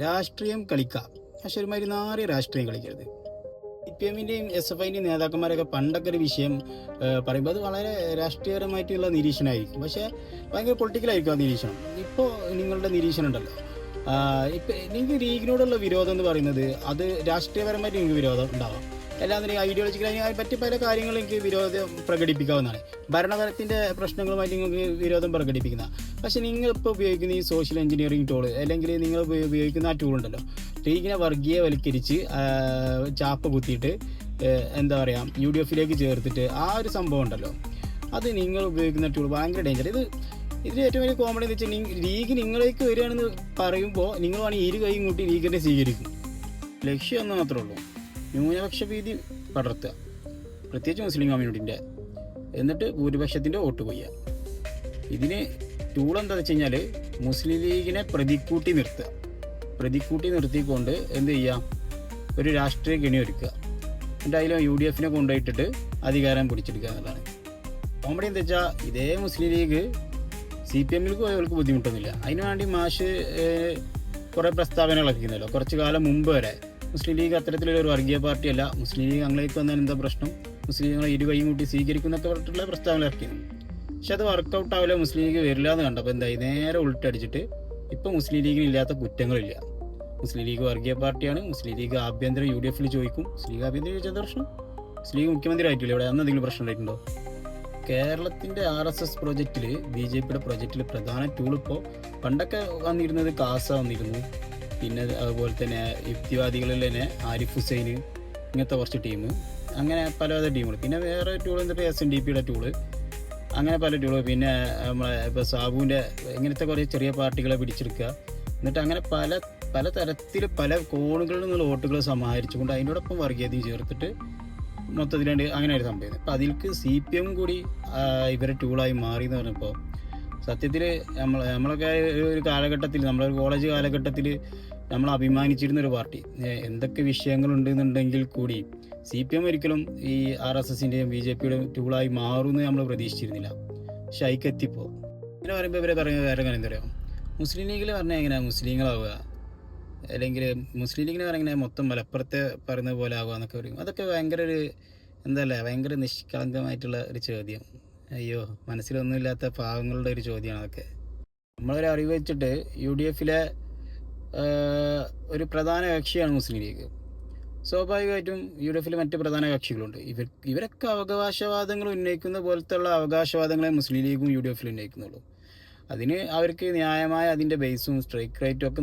രാഷ്ട്രീയം കളിക്കാം, പക്ഷെ ഒരുമാതിരി നാറിയ രാഷ്ട്രീയം കളിക്കരുത്. CPM-ൻ്റെയും SFIൻ്റെയും നേതാക്കന്മാരൊക്കെ പണ്ടൊക്കെ ഒരു വിഷയം പറയുമ്പോൾ അത് വളരെ രാഷ്ട്രീയപരമായിട്ടുള്ള നിരീക്ഷണമായിരിക്കും, പക്ഷേ ഭയങ്കര പൊളിറ്റിക്കലായിരിക്കും ആ നിരീക്ഷണം. ഇപ്പോൾ നിങ്ങളുടെ നിരീക്ഷണം ഉണ്ടല്ലോ, ഇപ്പം നിങ്ങൾക്ക് ലീഗിനോടുള്ള വിരോധം എന്ന് പറയുന്നത് അത് രാഷ്ട്രീയപരമായിട്ട് നിങ്ങൾക്ക് വിരോധം ഉണ്ടാവാം, അല്ലാതെ ഐഡിയോളജിക്കലായി പറ്റി പല കാര്യങ്ങളും എനിക്ക് വിരോധം പ്രകടിപ്പിക്കാവുന്നതാണ്. ഭരണതലത്തിൻ്റെ പ്രശ്നങ്ങളുമായിട്ട് നിങ്ങൾക്ക് വിരോധം പ്രകടിപ്പിക്കുന്ന, പക്ഷേ നിങ്ങളിപ്പോൾ ഉപയോഗിക്കുന്ന ഈ സോഷ്യൽ എഞ്ചിനീയറിംഗ് ടൂള്, അല്ലെങ്കിൽ നിങ്ങൾ ഉപയോഗിക്കുന്ന ആ ടൂൾ ഉണ്ടല്ലോ, ലീഗിനെ വർഗീയവൽക്കരിച്ച് ചാപ്പ കുത്തിയിട്ട് എന്താ പറയുക UDF-ലേക്ക് ചേർത്തിട്ട് ആ ഒരു സംഭവം ഉണ്ടല്ലോ, അത് നിങ്ങൾ ഉപയോഗിക്കുന്ന ടൂൾ ഭയങ്കര ഡേഞ്ചർ. ഇതിന് ഏറ്റവും വലിയ കോമഡി എന്ന് വെച്ചാൽ ലീഗ് നിങ്ങളേക്ക് വരികയാണെന്ന് പറയുമ്പോൾ നിങ്ങൾ വേണമെങ്കിൽ ഇരു കൈയും കൂട്ടി ലീഗിനെ സ്വീകരിക്കും. ലക്ഷ്യം ഒന്ന് മാത്രമേ ഉള്ളൂ, ന്യൂനപക്ഷ ഭീതി പടർത്തുക, പ്രത്യേകിച്ച് മുസ്ലിം കമ്മ്യൂണിറ്റിൻ്റെ, എന്നിട്ട് ഭൂരിപക്ഷത്തിൻ്റെ വോട്ട് കൊയ്യുക. ഇതിന് ടൂൾ എന്താ വെച്ച് കഴിഞ്ഞാൽ മുസ്ലിം ലീഗിനെ പ്രതിക്കൂട്ടി നിർത്തിക്കൊണ്ട് എന്ത് ചെയ്യുക, ഒരു രാഷ്ട്രീയ കെണി ഒരുക്കുക, എന്നിട്ട് അതിൽ UDF-നെ കൊണ്ടുപോയിട്ടിട്ട് അധികാരം പിടിച്ചെടുക്കുക എന്നുള്ളതാണ്. കോമഡി എന്താ വെച്ചാൽ ഇതേ മുസ്ലിം ലീഗ് CPM-ലേക്ക് പോയവർക്ക് ബുദ്ധിമുട്ടൊന്നുമില്ല. അതിനു വേണ്ടി മാഷ് കുറേ പ്രസ്താവനകളൊക്കെ ചെയ്യുന്നല്ലോ. കുറച്ച് കാലം മുമ്പ് വരെ മുസ്ലിം ലീഗ് അത്തരത്തിലൊരു വർഗീയ പാർട്ടിയല്ല, മുസ്ലിം ലീഗ് ഞങ്ങളേക്ക് വന്നാൽ എന്താ പ്രശ്നം, മുസ്ലിങ്ങളെ ഇരു കൈയും കൂട്ടി സ്വീകരിക്കുന്നൊക്കെ പറഞ്ഞിട്ടുള്ള പ്രസ്താവന ഇറക്കിയിരുന്നു. പക്ഷെ അത് വർക്കൗട്ട് ആവില്ല, മുസ്ലിം ലീഗ് വരില്ല എന്ന് കണ്ടപ്പോൾ എന്തായി, നേരെ ഉൾട്ടടിച്ചിട്ട് ഇപ്പോൾ മുസ്ലിം ലീഗിന് ഇല്ലാത്ത കുറ്റങ്ങളില്ല. മുസ്ലിം ലീഗ് വർഗീയ പാർട്ടിയാണ്, മുസ്ലിം ലീഗ് ആഭ്യന്തരം UDF-ൽ ചോദിക്കും. മുസ്ലിം ലീഗ് ആഭ്യന്തരം ചോദിച്ചാൽ എന്താ പ്രശ്നം? മുസ്ലിം ലീഗ് മുഖ്യമന്ത്രി ആയിട്ടില്ല ഇവിടെ, അന്ന് എന്തെങ്കിലും പ്രശ്നം ഉണ്ടായിട്ടുണ്ടോ? കേരളത്തിൻ്റെ RSS പ്രൊജക്റ്റിൽ, BJP-യുടെ പ്രൊജക്റ്റിൽ പ്രധാന ടൂൾ ഇപ്പോൾ പണ്ടൊക്കെ വന്നിരുന്നത് കാസ വന്നിരുന്നു, പിന്നെ അതുപോലെ തന്നെ യുക്തിവാദികളിൽ തന്നെ ആരിഫ് ഹുസൈൻ, ഇങ്ങനത്തെ കുറച്ച് ടീം, അങ്ങനെ പല ടീമുകൾ. പിന്നെ വേറെ ടൂൾ എന്നിട്ട് SNDP-യുടെ ടൂള്, അങ്ങനെ പല ടൂള്. പിന്നെ നമ്മളെ ഇപ്പോൾ സാബുവിൻ്റെ ഇങ്ങനത്തെ കുറേ ചെറിയ പാർട്ടികളെ പിടിച്ചെടുക്കുക, എന്നിട്ട് അങ്ങനെ പല തരത്തിൽ പല കോണുകളിൽ നിന്നുള്ള വോട്ടുകൾ സമാഹരിച്ചുകൊണ്ട് അതിനോടൊപ്പം വർഗീയതയും ചേർത്തിട്ട് മൊത്തത്തിലുണ്ട് അങ്ങനെ ഒരു സംഭവം. അപ്പോൾ അതിലേക്ക് CPM കൂടി ഇവരെ ടൂളായി മാറി എന്ന് പറഞ്ഞപ്പോൾ സത്യത്തിൽ നമ്മളൊക്കെ ഒരു കാലഘട്ടത്തിൽ, നമ്മളൊരു കോളേജ് കാലഘട്ടത്തിൽ നമ്മൾ അഭിമാനിച്ചിരുന്നൊരു പാർട്ടി, എന്തൊക്കെ വിഷയങ്ങളുണ്ടെന്നുണ്ടെങ്കിൽ കൂടി CPM ഒരിക്കലും ഈ RSS-ൻ്റെയും BJP-യുടെയും ടൂളായി മാറുമെന്ന് നമ്മൾ പ്രതീക്ഷിച്ചിരുന്നില്ല. പക്ഷെ അതിക്കെത്തിപ്പോൾ ഇങ്ങനെ പറയുമ്പോൾ ഇവരെ പറയുന്നത് വേറെ കാര്യം എന്താ പറയുക, മുസ്ലിം ലീഗിൽ പറഞ്ഞാൽ എങ്ങനെയാണ് മുസ്ലിങ്ങളാവുക, അല്ലെങ്കിൽ മുസ്ലിം ലീഗിന് പറഞ്ഞാൽ മൊത്തം മലപ്പുറത്തെ പറയുന്ന പോലെ ആകുക എന്നൊക്കെ പറയും. അതൊക്കെ ഭയങ്കര ഒരു ഭയങ്കര നിഷ്കളങ്കമായിട്ടുള്ള ഒരു ചോദ്യം. അയ്യോ, മനസ്സിലൊന്നുമില്ലാത്ത പാവങ്ങളുടെ ഒരു ചോദ്യമാണ് അതൊക്കെ. നമ്മളൊരു അറിവ് വെച്ചിട്ട് UDF-ലെ ഒരു പ്രധാന കക്ഷിയാണ് മുസ്ലിം ലീഗ്. സ്വാഭാവികമായിട്ടും UDF-ൽ മറ്റ് പ്രധാന കക്ഷികളുണ്ട്. ഇവരൊക്കെ അവകാശവാദങ്ങൾ ഉന്നയിക്കുന്ന പോലത്തെ ഉള്ള അവകാശവാദങ്ങളെ മുസ്ലിം ലീഗും UDF-ലും ഉന്നയിക്കുന്നുള്ളൂ. അതിന് അവർക്ക് ന്യായമായ അതിൻ്റെ ബേസും സ്ട്രൈക്ക് റേറ്റും ഒക്കെ